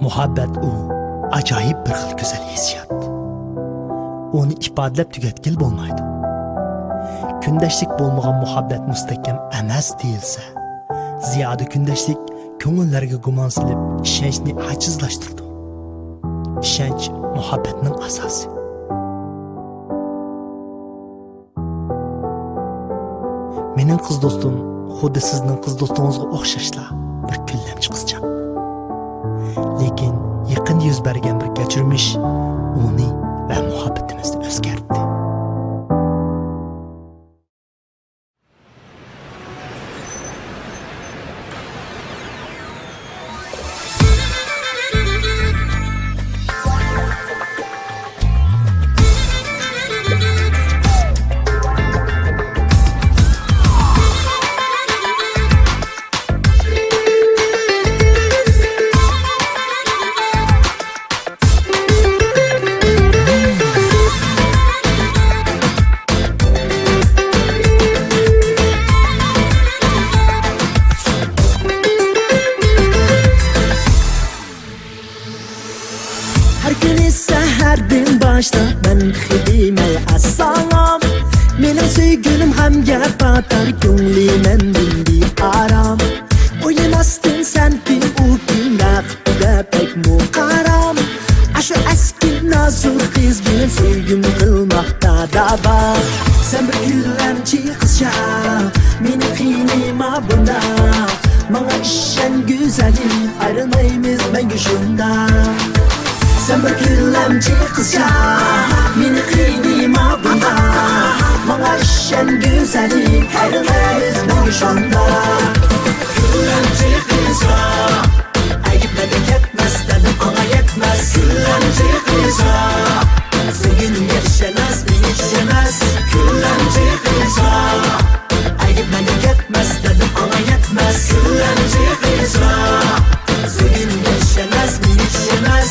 Muhabbet o acayip bir xil güzel hissiyat. Onu ifadalab tugatgil bo'lmaydi. Kundaşlik bo'lmagan muhabbet mustahkam emas deyilsa, ziyoda kundaşlik ko'ngillarga gumon silib, ishonchni ajizlashtirdi. Ishonch muhabbatning asosi. Mening qiz do'stim xuddi sizning qiz do'stingizga o'xshashla bir kullamchi qizchaq. Lekin yaqin yuz bergan bir kechirmish uni va muhabbatimizni o'zgartdi. Səhərdən başda mən xidimə assalam. Mənim sevgilim həmgə batar könlümən dindi aram. Oynamasdın səndim o gün nəqdə pək muqaram. Aşu əski nazur qız bilən sevgim qılmaqda da var. Sən bir güləmçi qızca, mənim xinima bunda. Mənə işən güzəlim, ayrılmayımız məngə şunda. Sen bir küllemci kızca, meni kıynıma bunda. Bana işen güzelim, her neyimiz ben şunda. Küllemci kızca, ayıpla da ketmez dedim ona yetmez. Küllemci kızca, sevgilim yaşamaz, beni yaşamaz. Küllemci kızca, ayıpla da ketmez dedim ona yetmez. Küllemci kızca, sevgilim yaşamaz, beni yaşamaz.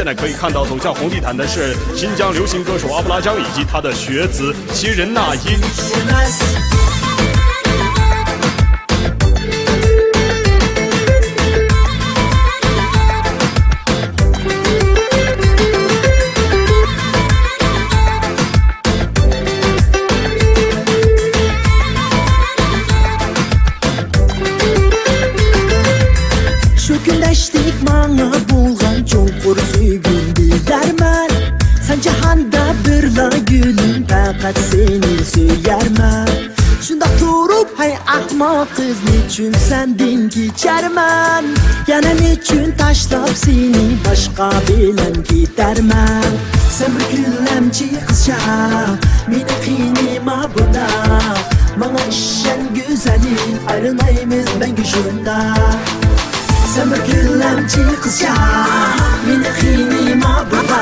现在可以看到走向红地毯的是新疆流行歌手阿布拉江以及他的学子齐仁那依。Şu günləşdik mənə bulğan çonqur söygün bilərmən. Sən cahanda birla gülüm, fəqət seni söyərmən. Şunda durub, hay axmaq qız, niçün səndin keçərmən? Yəni niçün taşlab seni başqa bilən gedərmən? Sən bir külləmci qızca, məni xinima bunda. Mənə işən güzəlin, ayrılmayımız mən gücündə. Sen bir küllemci kızca, meni xinima burada.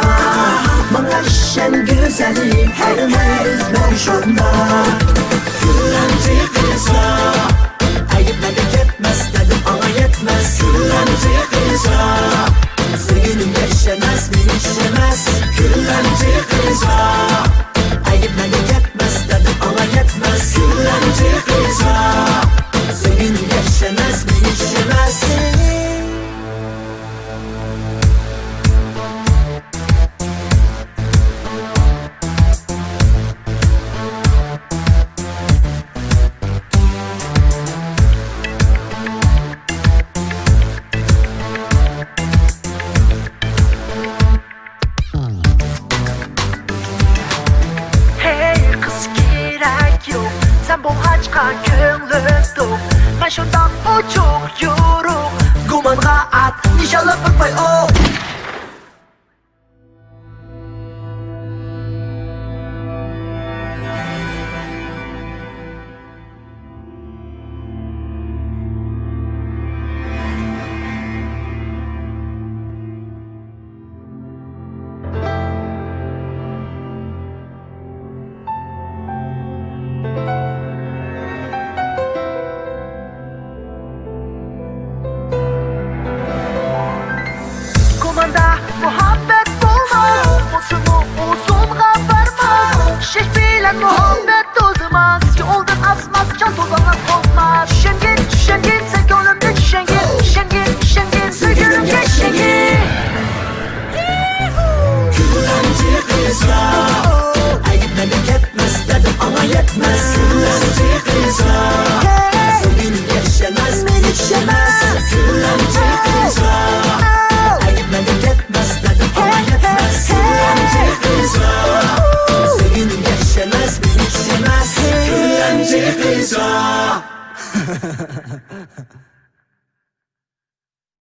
Bana işen güzelim, her neyimiz ben şunda. Küllemci kızca, ayıpla da ketmez dedim ona yetmez. Küllemci kızca, sevgilim yaşamaz, beni işemez. Küllemci kızca, ayıpla da ketmez dedim ona yetmez. Küllemci kızca, sevgilim yaşamaz, beni işemez. Sen bulğaçqa ko'nglim to'q Men shundoq uchuq yo'ruq Gumonga at nishonlab bitmay o'q Kumanda muhabbet bulmaz Olsun uzunga varmaz Şiş bilen muhabbet uzmaz Yoldan asmaz can tozana tozmaz Düşüngin